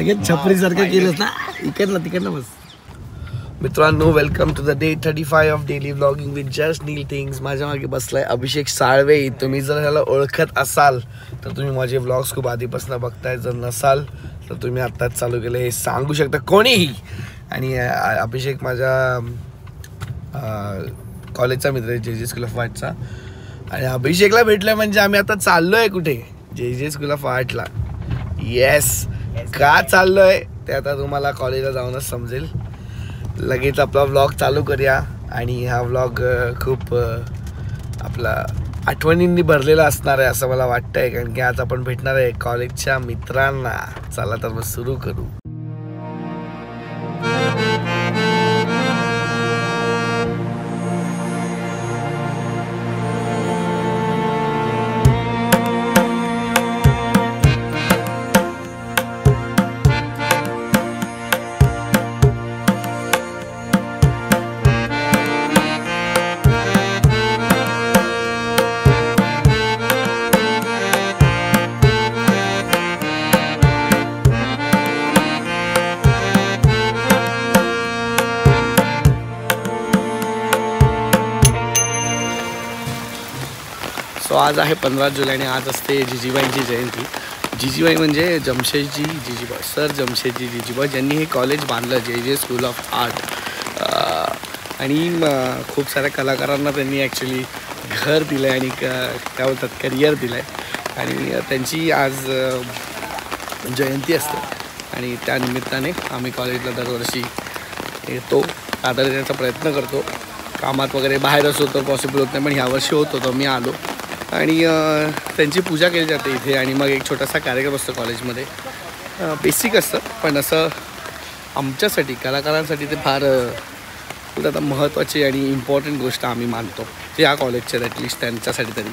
लगेच छपरी सारखं केलंस ना, इकडनं तिकडनं बस. मित्रांनो, welcome to the day 35 of daily vlogging with just Neel things. माझ्या मागे बसलाय अभिषेक साळवे. तुम्ही जर ह्याला ओळखत असाल तर तुम्ही माझे व्लॉग्स खूप आधीपासून बघताय. जर नसाल तर तुम्ही आत्ताच चालू केलं हे सांगू शकता कोणीही. आणि अभिषेक माझ्या कॉलेजचा मित्र आहे, जे स्कूल ऑफ आर्टचा. आणि अभिषेकला भेटलं म्हणजे आम्ही आता चाललोय कुठे, जे स्कूल ऑफ आर्टला. येस, का चाललोय ते आता तुम्हाला कॉलेजला जाऊनच समजेल. लगेच आपला व्लॉग चालू करूया. आणि हा व्लॉग खूप आपला आठवणींनी भरलेला असणार आहे असं मला वाटतंय, कारण की आज आपण भेटणार आहे कॉलेजच्या मित्रांना. चला तर मग सुरू करू. सो आज आहे 15 जुलै आणि आज असते जिजीबाईंची जयंती. जिजीबाई म्हणजे जमशेदजी जिजीबाई, सर जमशेदजी जिजीबाई, ज्यांनी हे कॉलेज बांधलं, जे स्कूल ऑफ आर्ट. आणि खूप साऱ्या कलाकारांना त्यांनी ॲक्च्युली घर दिलं आहे आणि काय बोलतात करिअर दिलं आहे. आणि त्यांची आज जयंती असते आणि त्या निमित्ताने आम्ही कॉलेजला दरवर्षी येतो, आदर देण्याचा प्रयत्न करतो. कामात वगैरे बाहेर असो तर पॉसिबल होत नाही, पण ह्यावर्षी होत होतं, मी आलो. आणि त्यांची पूजा केली जाते इथे. आणि मग एक छोटासा कार्यक्रम असतो कॉलेजमध्ये. बेसिक असतं, पण असं आमच्यासाठी कलाकारांसाठी ते फार आता महत्त्वाची आणि इम्पॉर्टंट गोष्ट आम्ही मानतो. ते या कॉलेजच्या ॲटलिस्ट त्यांच्यासाठी तरी.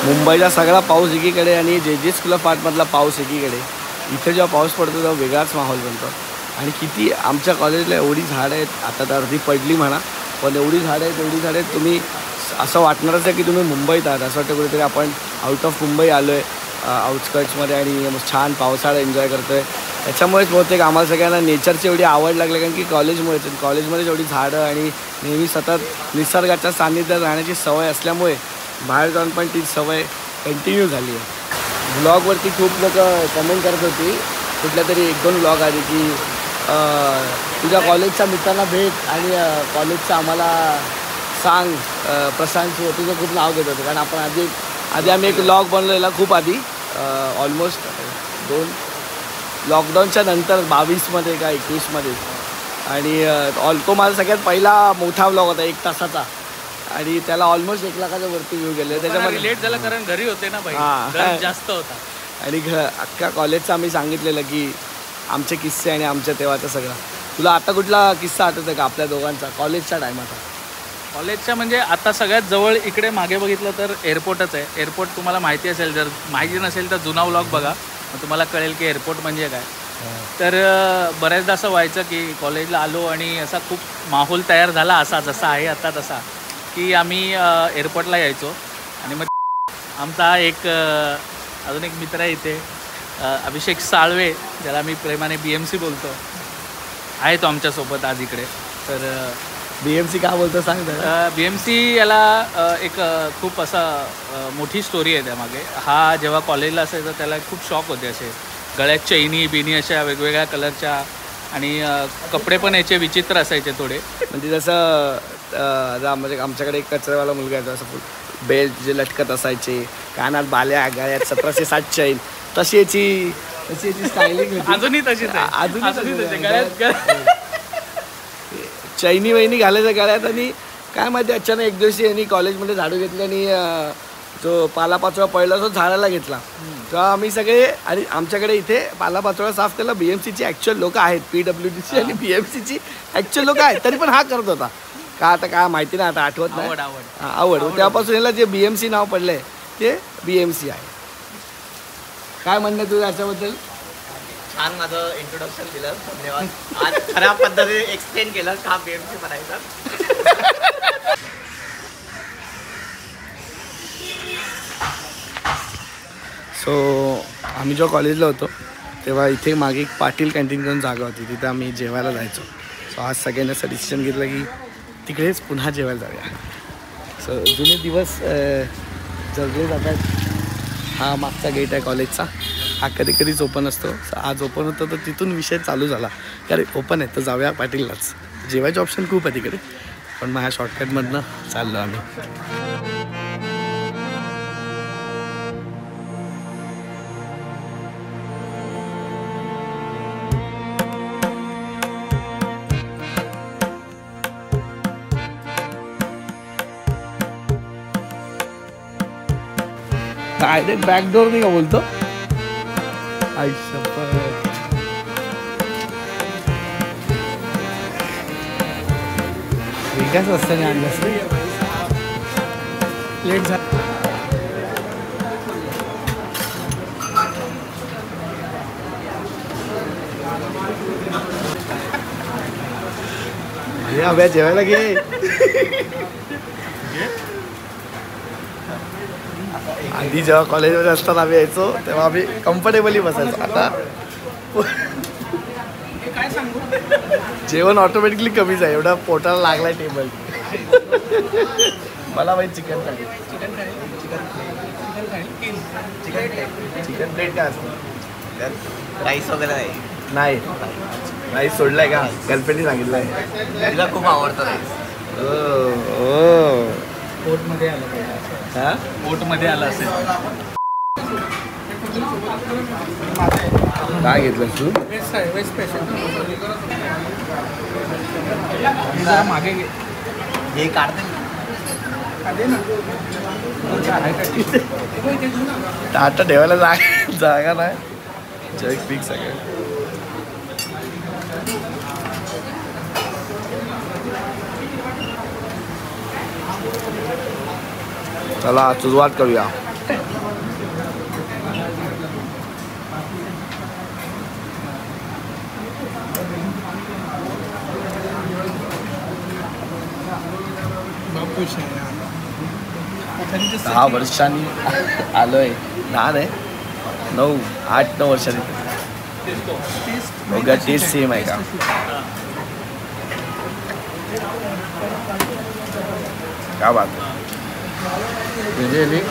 मुंबईचा सगळा पाऊस एकीकडे आणि जे स्कूल ऑफ आर्टमधला पाऊस एकीकडे. इथे जेव्हा पाऊस पडतो तेव्हा वेगळाच माहोल बनतो. आणि किती आमच्या कॉलेजला एवढी झाडं आहेत, आता तर अर्धी पडली म्हणा, पण एवढी झाडं आहेत तुम्ही असं वाटणारच आहे की तुम्ही मुंबईत आहात. असं वाटतं कुठेतरी आपण आउट ऑफ मुंबई आलो आहे, आउटस्कर्ट्समध्ये, आणि छान पावसाळा एन्जॉय करतो आहे. त्याच्यामुळेच बहुतेक आम्हाला सगळ्यांना नेचरची एवढी आवड लागली, कारण की कॉलेजमध्ये जेवढी झाडं आणि नेहमी सतत निसर्गाच्या सान्निध्यात राहण्याची सवय असल्यामुळे बाहेर जाऊन पण ती सवय कंटिन्यू झाली आहे. ब्लॉगवरती खूप लोक कमेंट करत होती, कुठल्या तरी 1-2 ब्लॉग आले की तुझ्या कॉलेजच्या मित्रांना भेट आणि कॉलेजचं आम्हाला सांग. प्रशांत तुझं खूप नाव घेत होतं, कारण आपण आधी आम्ही एक ब्लॉग बनवलेला खूप आधी, ऑलमोस्ट 2 लॉकडाऊनच्या नंतर 22मध्ये का 21मध्ये. आणि तो माझा सगळ्यात पहिला मोठा व्लॉग होता 1 तासाचा. आणि त्याला ऑलमोस्ट 1 लाखाच्या वरती व्ह्यू गेले. त्याच्यामध्ये लेट झालं कारण घरी होते ना भाई, जास्त होता. आणि अख्ख्या कॉलेजचं आम्ही सांगितलेलं की आमचे किस्से आणि आमच्या तेव्हाचा सगळा. तुला आता कुठला किस्सा आठवतो का आपल्या दोघांचा कॉलेजच्या टायमाचा? कॉलेजच्या म्हणजे आता सगळ्यात जवळ इकडे मागे बघितलं तर एअरपोर्टच आहे. एअरपोर्ट तुम्हाला माहिती असेल, जर माहिती नसेल तर जुना व्लॉग बघा, मग तुम्हाला कळेल की एअरपोर्ट म्हणजे काय. तर बऱ्याचदा असं व्हायचं की कॉलेजला आलो आणि असा खूप माहोल तयार झाला असा जसा आहे आता तसा, की आम्ही एअरपोर्टला यायचो. आणि मग आमचा एक अजून एक मित्र आहे इथे, अभिषेक साळवे, ज्याला मी प्रेमाने BMC बोलतो, आहे तो आमच्यासोबत आज इकडे. तर BMC का बोलतो सांग. BMC याला एक खूप असा मोठी स्टोरी आहे त्यामागे. हा जेव्हा कॉलेजला असायचा त्याला खूप शॉक होते, असे गळ्यात चैनी बिनी अशा वेगवेगळ्या कलरच्या, आणि कपडे पण याचे विचित्र असायचे थोडे. म्हणजे जसं म्हणजे आमच्याकडे एक कचऱ्यावाला मुलगा आहे, असं बेल्ट जे लटकत असायचे, कानात बाल्या, गळ्यात 1707 चैन, तशी याची स्टायलिंग होती. अजूनही तशीच आहे. चैनी वैनी घालायचं गळ्यात. आणि काय माहिती अचानक एक दिवशी यांनी कॉलेजमध्ये झाडू घेतले आणि जो पालापाचोळा पडला तो झाडाला घेतला. तेव्हा आम्ही सगळे, आणि आमच्याकडे इथे पालापाचोळा साफ करायला BMCची ॲक्च्युअल लोकं आहेत, PWDची आणि BMCची ॲक्च्युअल लोकं आहेत, तरी पण हा करत होता का आता काय माहिती नाही, आता आठवत नाही. आवड तेव्हापासून याला जे BMC नाव पडलंय ते BMC आहे. काय म्हणणं तुझं याच्याबद्दल? छान माझं इंट्रोडक्शन दिलं, धन्यवाद. आज खऱ्या पद्धतीने एक्सप्लेन केलं का BMC बनायचं. सो आम्ही जेव्हा कॉलेजला होतो तेव्हा इथे मागे एक पाटील कॅन्टीन करून जागा होती, तिथे आम्ही जेवायला जायचो. सो आज सगळ्यांनी असं डिसिजन घेतलं की तिकडेच पुन्हा जेवायला जाऊया. सो जुने दिवस जगले जातात. हा मागचा गेट आहे कॉलेजचा, हा कधी कधीच ओपन असतो. आज ओपन होतं तर तिथून विषय चालू झाला, अरे ओपन आहे तर जाऊया पाटीललाच. जेवायचे ऑप्शन खूप आहे तिकडे, पण मग ह्या शॉर्टकटमधनं चाललो आम्ही. डायरेक्ट बॅकडोर नाही का बोलतो. वेगळ्याच रस्त्याने आणलं असतं. लेट झालं. अभ्या जेवायला घे. आधी जेव्हा कॉलेजमध्ये असताना आम्ही यायचो तेव्हा आम्ही कम्फर्टेबली बसायचो. आता जेवण ऑटोमॅटिकली कमीच आहे, एवढा पोटाला लागलाय टेबल. मला माहिती चिकन प्लेट काय असतं? राईस वगैरे नाही. राईस सोडलाय का? गर्लफ्रेंडने सांगितलंय तिला खूप आवडतं राईस. पोटमध्ये आलं पाहिजे. हा, पोटमध्ये आलं असेल. काय घेतलं तू? मागे हे काढते आता ठेवायला जागा नाही. जग पीक सगळं. चला सुरुवात करूया. खुश आहे. 10 वर्षांनी आलोय. 10 नाही 8-9 वर्षांनी. बघा टेस्ट सेम आहे का? क्या बात आहे. म्हणजे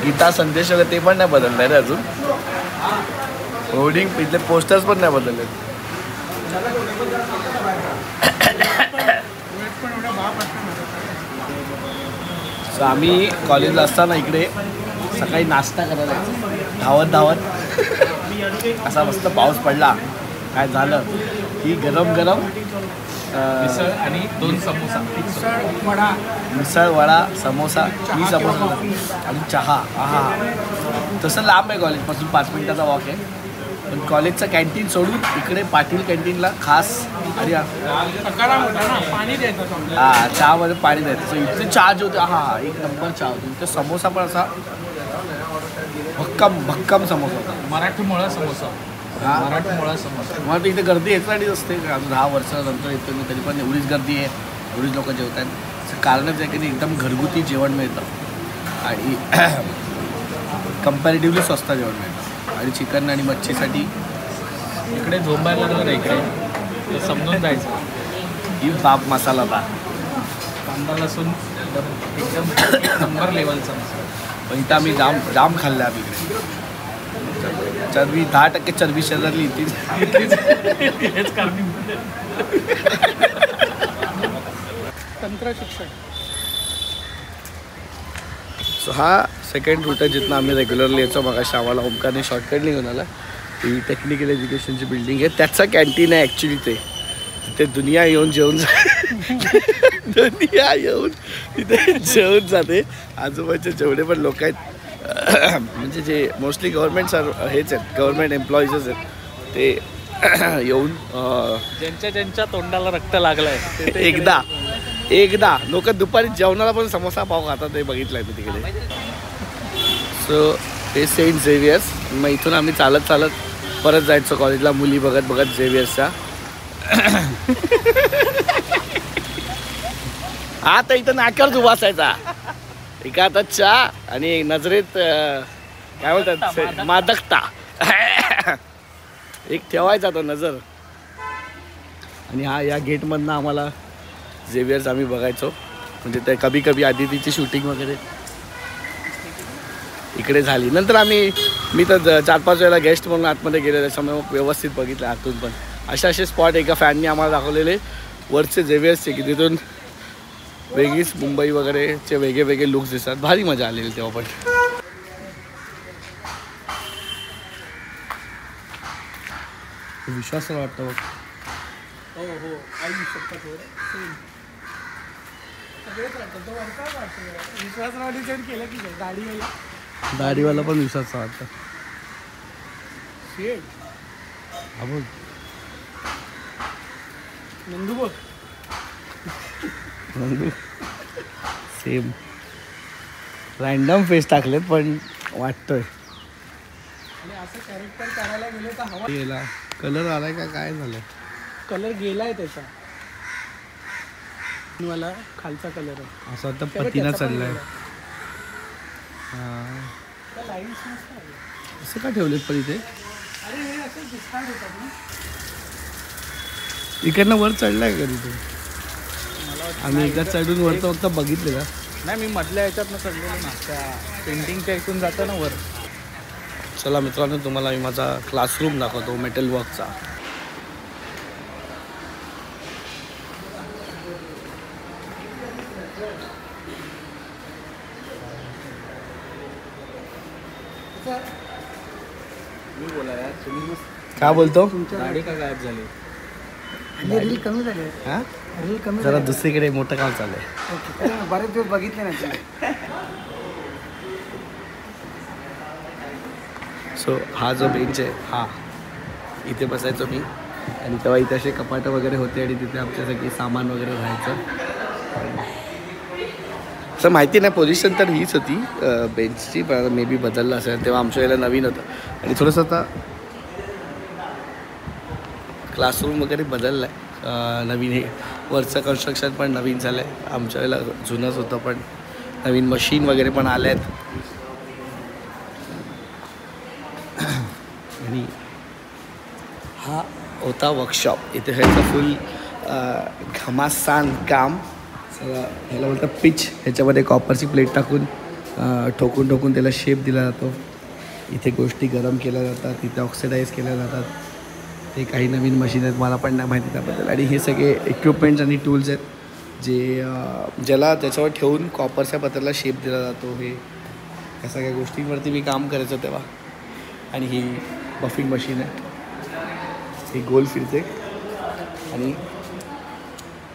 गीता संदेश वगैरे ते पण नाही बदललं आहे रे अजून. होर्डिंग इथले पोस्टर्स पण नाही बदलले. सो आम्ही कॉलेजला असताना इकडे सकाळी नाश्ता करायला धावत असा मस्त पाऊस पडला काय झालं की गरम गरम मिसळ आणि 2 समोसा. मिसळ वडा समोसा ही समोसा आणि चहा. हा तसं लांब आहे कॉलेजपासून 5 मिनिटाचा वॉक आहे. पण कॉलेजचं कॅन्टीन सोडून इकडे पाटील कॅन्टीनला खास आणि पाणी द्यायचं. हा चहामध्ये पाणी द्यायचं. सो इथे चहा जो होते एक नंबर चहा होती. इथे समोसा पण असा भक्कम समोसा होता. मराठमोळा समोसा. मराठमोळा समोसा. मला तर इथे गर्दी याच्यासाठीच असते. अजून 10 वर्षानंतर येतो मी तरी पण एवढीच गर्दी आहे, एवढीच लोक जेवत आहेत. असं कारणच आहे की एकदम घरगुती जेवण मिळतं आणि कम्पॅरेटिव्हली स्वस्त जेवण मिळतं. आणि चिकन आणि मच्छीसाठी इकडे झोंबायला लागलं इकडे समजून जायचं. ही बाप मसाला भात, कांदा लसूण एकदम नंबर लेवलचा. पण इथं आम्ही जाम खाल्लं आम्ही इकडे. चरबी 10% चरबी शरीरातली हेच कारण. तंत्र शिक्षण. सो हा सेकंड रूट आहे जिथनं आम्ही रेग्युलरली यायचो. मगाशी आम्हाला ओमकारने शॉर्टकटली घेऊन आला. ही टेक्निकल एज्युकेशनची बिल्डिंग आहे, त्याचा कॅन्टीन आहे ॲक्च्युली. तिथे दुनिया येऊन दुनिया येऊन तिथे जेवून जाते. आजूबाजूचे जेवढे पण लोक आहेत म्हणजे जे मोस्टली गव्हर्नमेंट हेच आहेत, गव्हर्नमेंट एम्प्लॉईजच आहेत, ते येऊन ज्यांच्या तोंडाला रक्त लागलंय एकदा लोक दुपारी जेवणाला पण समोसा पाव खातात. ते बघितलं आहे मी तिकडे. सो हे सेंट झेवियर्स. मग इथून आम्ही चालत परत जायचो कॉलेजला, मुली बघत झेवियर्सच्या. आता इथं नाक्यावर उभा असायचा. एका हातात चहा आणि नजरेत काय बोलतात मादकता एक ठेवायचा तो नजर. आणि या गेटमधनं आम्हाला झेवियर्स आम्ही बघायचो. म्हणजे ते कभी आदितीची शूटिंग वगैरे इकडे झाली. नंतर मी तर 4-5 वेळेला गेस्ट म्हणून आतमध्ये गेले, त्याच्यामुळे मग व्यवस्थित बघितलं आतून पण. असे स्पॉट एका फॅननी आम्हाला दाखवलेले वरचे झेवियर्सचे, की तिथून वेगळीच मुंबई वगैरेचे वेगळे लुक्स दिसतात. भारी मजा आलेली तेव्हा पण. विश्वास वाटतं बघ. हो आई शकतात विश्वासरावाने सेंड केलं की दाढीवाला पण विश्वास वाटतं. हा बघ नंदू बघ सेम रँडम फेस टाकलेत पण वाटतोय. आणि असं कॅरेक्टर करायला गेलं तर हवा गेला. कलर आलाय का काय झालं? कलर गेलाय त्याचा. मला खालचा कलर आहे असं आता पतीना चाललाय. असं का ठेवलेत पण इथे? अरे हे असं डिस्काउंट होतात ना. इकडनं वर चढलाय का तिथे? आम्ही एकदा चढून वरचं फक्त बघितलं का? नाही, मी मधल्या ह्याच्यातनं चढलेलो ना, त्या पेंटिंगच्या इथून जातं ना वर. चला मित्रांनो, तुम्हाला मी माझा क्लासरूम दाखवतो मेटल वर्कचा. मी बोला यार, तुम्ही काय बोलतो? गाडी का गायब झाली? रील कमी झाले. हा रील कमी जरा दुसरीकडे मोठं काम चालू आहे. ओके, बरेच दिवस बघितले ना. सो हा जो बेंच आहे हा इथे बसायचो मी. आणि तेव्हा इथे असे कपाटं वगैरे होते आणि तिथे आमच्यासाठी सामान वगैरे राहायचं. असं माहिती नाही, पोझिशन तर हीच होती बेंचची, पण मे बी बदललं असेल. तेव्हा आमच्या वेळेला नवीन होतं आणि थोडंसं आता क्लासरूम वगैरे बदललं आहे. नवीन हे वरचं कन्स्ट्रक्शन पण नवीन झालं आहे. आमच्या वेळेला जुनंच होतं, पण नवीन मशीन वगैरे पण आल्या आहेत. आणि हा होता वर्कशॉप. इथे ह्याचं फुल घमासान काम. ह्याला बोलतं पिच. ह्याच्यामध्ये कॉपरची प्लेट टाकून ठोकून त्याला शेप दिला जातो. इथे गोष्टी गरम केल्या जातात, इथे ऑक्सिडाईज केल्या जातात. ते काही नवीन मशीन आहेत, मला पण नाही माहिती त्याबद्दल. आणि हे सगळे इक्विपमेंट्स आणि टूल्स आहेत जे ज्याला त्याच्यावर ठेवून कॉपरच्या पत्राला शेप दिला जातो. ह्या सगळ्या गोष्टींवरती मी काम करायचो तेव्हा. आणि ही बफिंग मशीन आहे, ही गोल फिरते आणि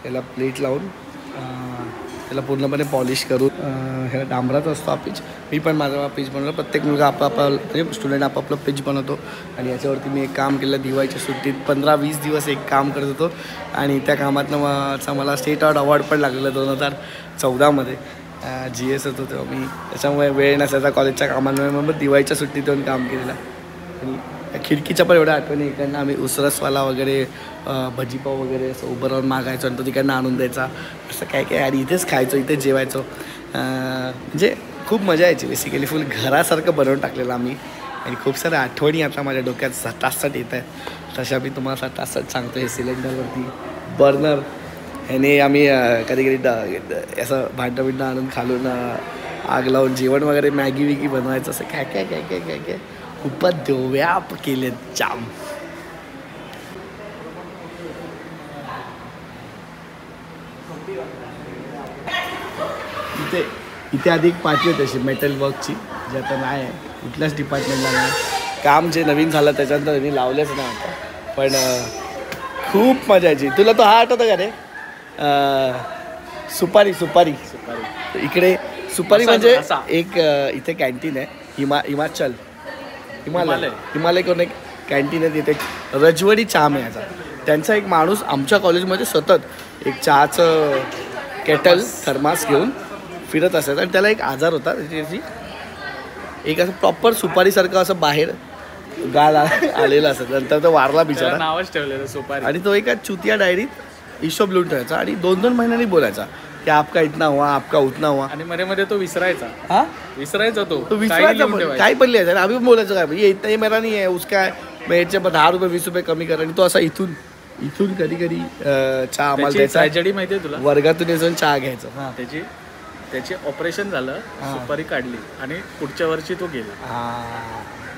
याला प्लेट लावून त्याला पूर्णपणे पॉलिश करून ह्याला डांबराचा असतो हा पिच. मी पण माझा पिच बनवला. प्रत्येक मुलगा आपापला म्हणजे स्टुडंट आपापलं पिच बनवतो. आणि याच्यावरती मी एक काम केलं दिवाळीच्या सुट्टीत 15-20 दिवस एक काम करत होतो. आणि त्या कामातनं मला स्टेट आर्ट अवॉर्ड पण लागलेला 2014मध्ये. GS होतो तेव्हा मी. त्याच्यामुळे वेळ नसायचा कॉलेजच्या कामांमुळे मग दिवाळीच्या सुट्टीत येऊन काम केलेलं. आणि खिडकीच्या पण एवढ्या आठवणी. इकडनं आम्ही उसरसवाला वगैरे भजीपाव वगैरे असं उभं राहून मागायचो आणि तो तिकडनं आणून द्यायचा. असं काय काय आणि इथेच खायचो, इथेच जेवायचो. म्हणजे खूप मजा यायची. बेसिकली फुल घरासारखं बनवून टाकलेलं आम्ही. आणि खूप साऱ्या आठवणी आता माझ्या डोक्यात सटासट येत आहेत. तशा मी तुम्हाला सटासट सांगतो. हे सिलेंडरवरती बर्नर ह्याने आम्ही कधी कधी असं भांडं आणून खालून आग लावून जेवण वगैरे मॅगी विगी बनवायचं. असं काय काय काय काय काय काय खूपच देव्याप केले जाम. इथे आधी एक पार्टी होती अशी मेटल वर्कची, जी आता नाही आहे. कुठल्याच डिपार्टमेंटला नाही. काम जे नवीन झालं त्याच्यानंतर त्यांनी लावलेच नाही आता. पण खूप मजा यायची. तुला तो हा आठवतं का रे? सुपारी इकडे सुपारी म्हणजे एक इथे कॅन्टीन आहे. हिमालय करून एक कॅन्टीन आहे. तिथे रजवडी चहा मिळायचा. त्यांचा एक माणूस आमच्या कॉलेजमध्ये सतत एक चहाचं केटल थर्मास घेऊन फिरत असायचा. आणि त्याला एक आजार होता. त्याची एक असं प्रॉपर सुपारीसारखं असं बाहेर गाल आलेलं असायचं. नंतर तो वारला बिचारा. नावच ठेवलेलं सुपारी. आणि तो एका चुतिया डायरीत हिशोब लिहून ठेवायचा. आणि 2-2 महिन्यांनी बोलायचा की आपका इतना हुआ, आपका उतना हुआ. आणि मध्ये तो विसरायचा. तो विसरायचा. काय पण लिहायचा. आम्ही पण बोलायचो काय म्हणजे इतना मेरा नाही आहे उसका याच्या 10 रुपये 20 रुपये कमी कर. आणि तो असा इथून कधी चहा आम्हाला द्यायचा. ट्रॅजेडी माहिती आहे तुला? वर्गातून येऊन चहा घ्यायचा. त्याचे ऑपरेशन झालं, सुपारी काढली आणि पुढच्या वर्षी तो गेला.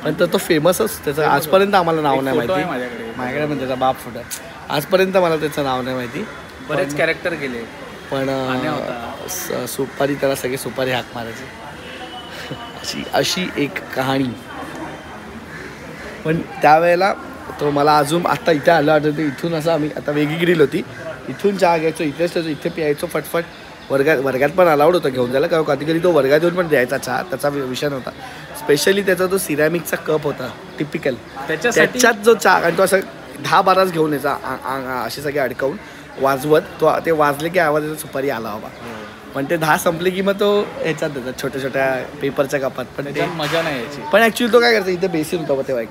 पण तो फेमसच. त्याचं आजपर्यंत आम्हाला नाव नाही माहिती. माझ्याकडे पण त्याचा बाप फोटो आजपर्यंत मला त्याचं नाव नाही माहिती. बरेच कॅरेक्टर गेले. पण सुपारी त्याला सगळे सुपारी हाक मारायचे. अशी एक कहाणी. पण त्यावेळेला तो मला अजून आत्ता इथे आलं आठवतं. इथून असं आम्ही आता वेगळी ग्रिल होती. इथून चहा घ्यायचो, इथेच त्याचो, इथे प्यायचो फटफट. वर्गात पण अलाउड होतं घेऊन जायला. कारण कधी कधी तो वर्गात येऊन पण द्यायचा चहा. त्याचा विषय नव्हता. स्पेशली त्याचा तो सिरॅमिकचा कप होता टिपिकल. त्याच्यात जो चहा आणि तो असं 10-12 घेऊन यायचा असे सगळे अडकवून वाजवत. तो ते वाजले की आवाज येतो सुपारी आला बाबा. पण ते 10 संपले की मग तो ह्याच्यात देतात छोट्या छोट्या पेपरच्या कपात. पण ते मजा नाही यायची. पण ॲक्च्युली तो काय करायचा, इथे बेसिन होता बघ तेव्हा एक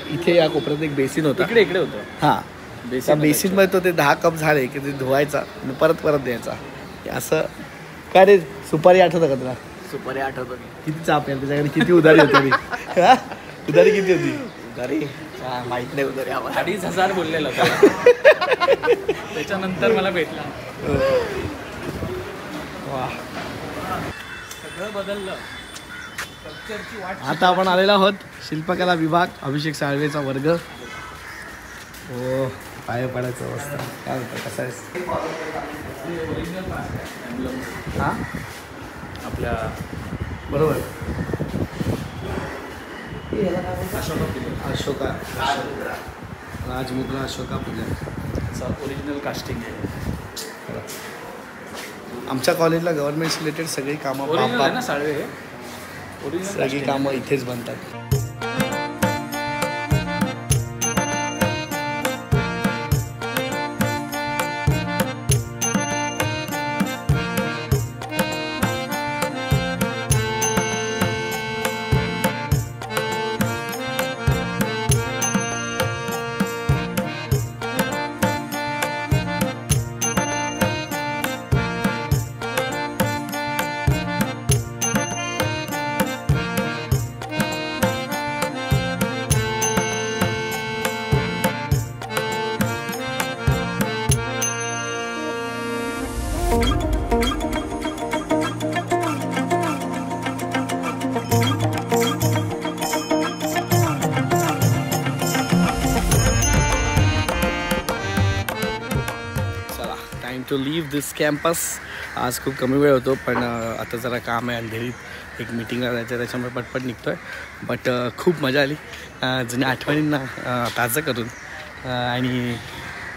इथे या कोपऱ्यात एक बेसिन होता. इकडे होतं. हां त्या बेसिनमध्ये तो ते 10 कप झाले की ते धुवायचा आणि परत द्यायचा. असं काय रे सुपारी आठवतं का तुला? सुपारी आठवतो. किती चाप आहे त्याच्याकडे, किती उधारी होती. उधारी किती होती? उधारी माहित नाही. उधारी 2,500 बोललेला. त्याच्यानंतर मला भेटला. वा सगळं बदललं. आता आपण आलेलो आहोत शिल्पकला विभाग, अभिषेक साळवेचा वर्ग. हो पाय पडायचं अवस्था. काय होतं, कसं आहे? हां आपल्या बरोबर. अशोका राजमुद्रा अशोका पूजा ओरिजिनल कास्टिंग आहे. आमच्या कॉलेजला गव्हर्नमेंट रिलेटेड सगळी कामं साळवे सगळी कामं इथेच बनतात. To live this campus. आज खूप कमी वेळ होतो पण आता जरा काम आहे अंधेरीत एक मीटिंगला जायचं आहे त्याच्यामुळे पटपट निघतो आहे. बट खूप मजा आली जुन्या आठवणींना ताजं करून. आणि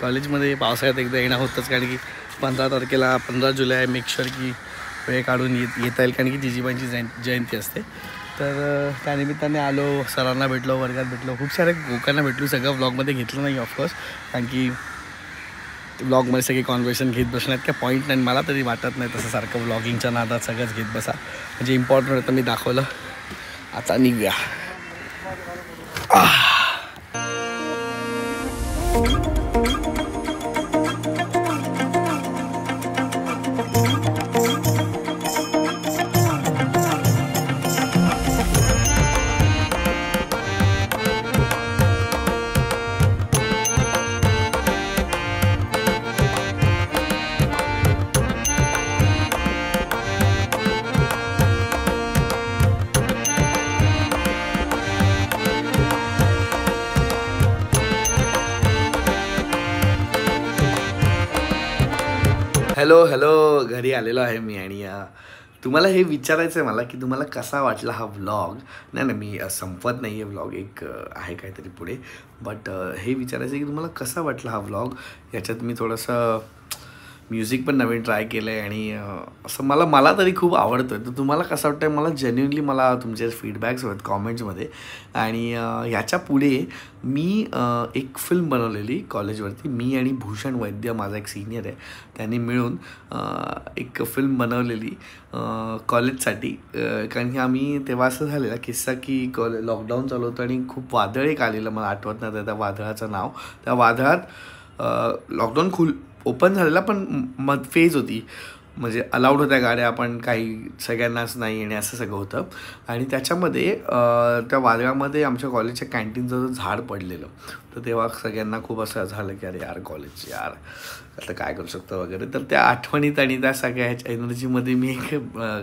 कॉलेजमध्ये पावसाळ्यात एकदा येणं होतंच, कारण की 15 जुलै मेक शुअर की वेळ काढून येता येईल, कारण की जिजीबाईंची जयंती असते. तर त्यानिमित्ताने आलो, सरांना भेटलो, वर्गात भेटलो, खूप साऱ्या लोकांना भेटलो. सगळं व्लॉगमध्ये घेतलं नाही ऑफकोर्स, कारण की व्लॉगमध्ये सगळे कॉन्व्हर्सेशन घेत बसण्यात काय पॉईंट नाही. मला तरी वाटत नाही तसं सारखं व्लॉगिंगच्या नादात सगळंच घेत बसा. म्हणजे इम्पॉर्टंट होतं मी दाखवलं. आता निघूया. हॅलो घरी आलेलो आहे मी. आणि तुम्हाला हे विचारायचं आहे मला की तुम्हाला कसा वाटला हा व्लॉग. नाही मी संपत नाही आहे व्लॉग, एक आहे काहीतरी पुढे. बट हे विचारायचं आहे की तुम्हाला कसा वाटला हा व्लॉग. याच्यात मी थोडंसं म्युझिक पण नवीन ट्राय केलं आहे आणि असं मला तरी खूप आवडतं आहे. तर तुम्हाला कसं वाटतं आहे मला जेन्युइनली मला तुमचे फीडबॅक्स हवेत कॉमेंट्समध्ये. आणि ह्याच्या पुढे मी एक फिल्म बनवलेली कॉलेजवरती. मी आणि भूषण वैद्य माझा एक सिनियर आहे, त्यांनी मिळून एक फिल्म बनवलेली कॉलेजसाठी. कारण की आम्ही तेव्हा असं झालेला किस्सा की लॉकडाऊन चालू होतं आणि खूप वादळ एक आलेलं, मला आठवत नाही त्या वादळाचं नाव. त्या वादळात लॉकडाऊन ओपन झालेला पण फेज होती, म्हणजे अलाउड होत्या गाड्या पण काही सगळ्यांनाच नाही येणे असं सगळं होतं. आणि त्याच्यामध्ये त्या वादळामध्ये आमच्या कॉलेजच्या कॅन्टीनचं झाड पडलेलं. तर तेव्हा सगळ्यांना खूप असं झालं की अरे यार कॉलेज यार आता काय करू शकतो वगैरे. तर त्या आठवणीत आणि त्या सगळ्या ह्याच्या एनर्जीमध्ये मी एक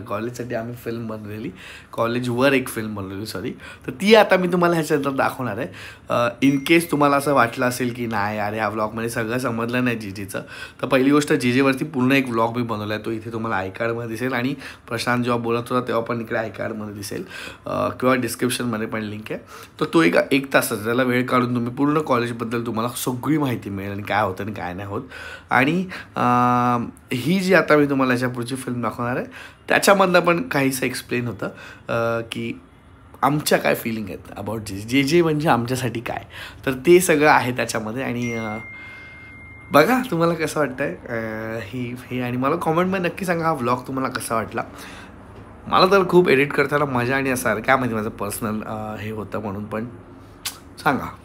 कॉलेजसाठी आम्ही फिल्म बनवलेली, कॉलेजवर एक फिल्म बनवलेली सॉरी. तर ती आता मी तुम्हाला ह्याच्यानंतर दाखवणार आहे. इन केस तुम्हाला असं वाटलं असेल की नाही यार ह्या व्लॉगमध्ये सगळं समजलं नाही जीजीचं, तर पहिली गोष्ट जीजेवरती पूर्ण एक व्लॉग मी बनवला आहे, तो इथे तुम्हाला आय कार्डमध्ये दिसेल. आणि प्रशांत जेव्हा बोलत होता तेव्हा पण इकडे आय कार्डमध्ये दिसेल किंवा डिस्क्रिप्शनमध्ये पण लिंक आहे. तर तो एक तासाचा त्याला वेळ काढून तुम्ही पूर्ण कॉलेजबद्दल तुम्हाला सगळी माहिती मिळेल आणि काय होतं आणि काय नाही होत. आणि ही जी आता मी तुम्हाला याच्या पुढची फिल्म दाखवणार आहे त्याच्यामधलं पण काहीसं एक्सप्लेन होतं की आमच्या काय फिलिंग आहेत अबाउट जे म्हणजे आमच्यासाठी काय. तर ते सगळं आहे त्याच्यामध्ये. आणि बघा तुम्हाला कसं वाटतं आहे हे. आणि मला कॉमेंटमध्ये नक्की सांगा हा व्लॉग तुम्हाला कसा वाटला. मला तर खूप एडिट करताना मजा आणि असं काय माहिती माझं पर्सनल हे होतं म्हणून, पण सांगा.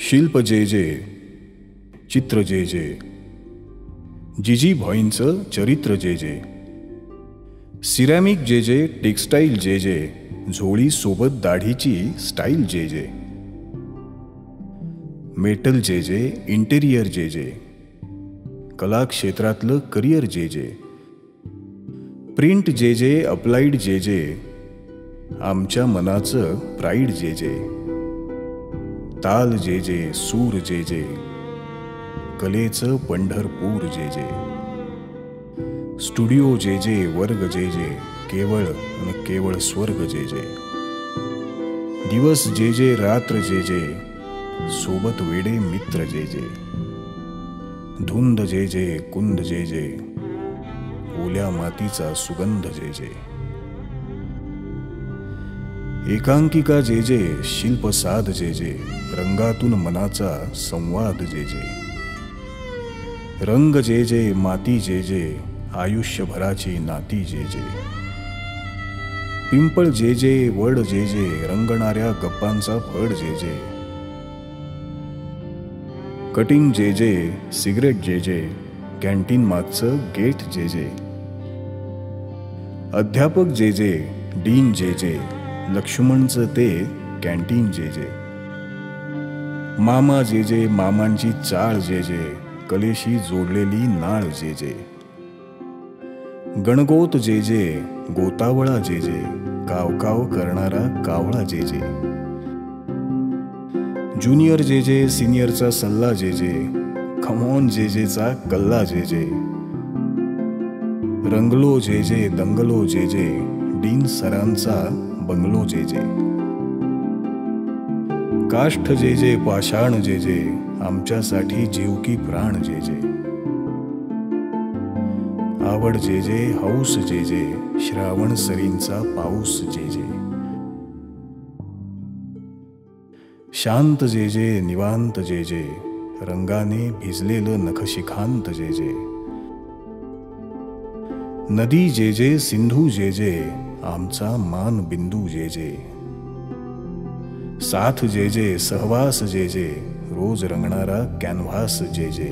शिल्प जे जे, चित्र जे जे, जिजी भाईंचं चरित्र जे जे, सिरॅमिक जे जे, टेक्स्टाईल जे जे, झोळी सोबत दाढीची स्टाईल जे जे, मेटल जे जे, इंटेरियर जे जे, कला क्षेत्रातलं करिअर जे जे, प्रिंट जे जे, अप्लाइड जे जे, आमच्या मनाचं प्राईड जे जे, ताल जे जे, सूर जे जे, कलेचं पंढरपूर जे जे, स्टुडिओ जे जे, वर्ग जे जे, केवळ आणि केवळ स्वर्ग जे जे, दिवस जे जे, रात्र जे जे, सोबत वेडे मित्र जे जे, धुंद जे जे, कुंद जे जे, ओल्या मातीचा सुगंध जे जे, एकांकिका जे जे, शिल्पसाध जे जे, रंगातून मनाचा संवाद जे जे, रंग जे जे, माती जे जे, आयुष्यभराची नाती जे जे, पिंपळ जे जे, वड जे जे, रंगणाऱ्या गप्पांचा फड जे जे, कटिंग जे जे, सिगरेट जे जे, कॅन्टीन मागचं गेट जे जे, अध्यापक जे जे, डीन जे जे, लक्ष्मणचं ते कॅन्टीन जे जे, मामा जे जे, मामांची चाळ जे जे, कलेशी जोडलेली नाळ जे जे, गणगोत जे जे, गोतावळा जे जे, कावकाव करणारा कावळा जे जे, ज्युनियर जे जे, सिनियरचा सल्ला जे जे, खमॉन जे जेचा कल्ला जे जे, रंगलो जे जे, दंगलो जे जे, डीन सरांचा बंगलो जे जे, काष्ठ जे जे पाषाण जे जे आमच्यासाठी जीव की प्राण जे जे आवड जे जे हौस जे जे श्रावण सरींचा पाऊस जे जे शांत जे जे निवांत जे जे रंगाने भिजलेलं नखशिखांत जे जे नदी जे जे सिंधू जे जे आमचा मान बिंदू जे जे साथ जे जे सहवास जे जे रोज रंगणारा कॅनव्हास जे जे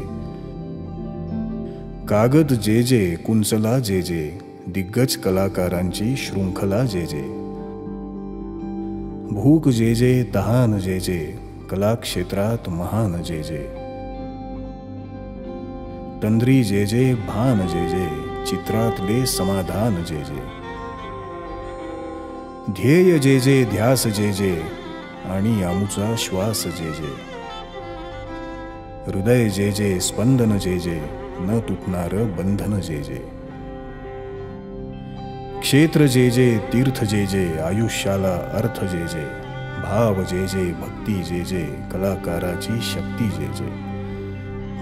कागद जे जे कुंचला जे जे दिग्गज कलाकारांची शृंखला जे जे भूक जे जे तहान जे जे कलाक्षेत्रात महान जे जे तंद्री जे जे भान जे जे चित्रातले समाधान जे जे ध्येय जे जे ध्यास जे जे आणि आमुचा श्वास जे जे हृदय जे जे स्पंदन जे जे न तुटणार बंधन जे जे क्षेत्र जे जे तीर्थ जे जे आयुष्याला अर्थ जे जे भाव जे जे भक्ती जे जे कलाकाराची शक्ती जे जे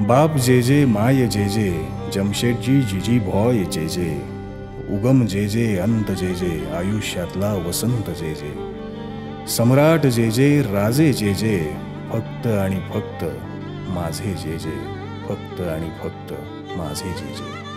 बाप जे जे माय जे जे जमशेदजी जिजी भॉय जे जे उगम जे जे अंत जे जे आयुष्यातला वसंत जे जे सम्राट जे जे राजे जे जे फक्त आणि फक्त माझे जे जे फक्त आणि फक्त माझे जे जे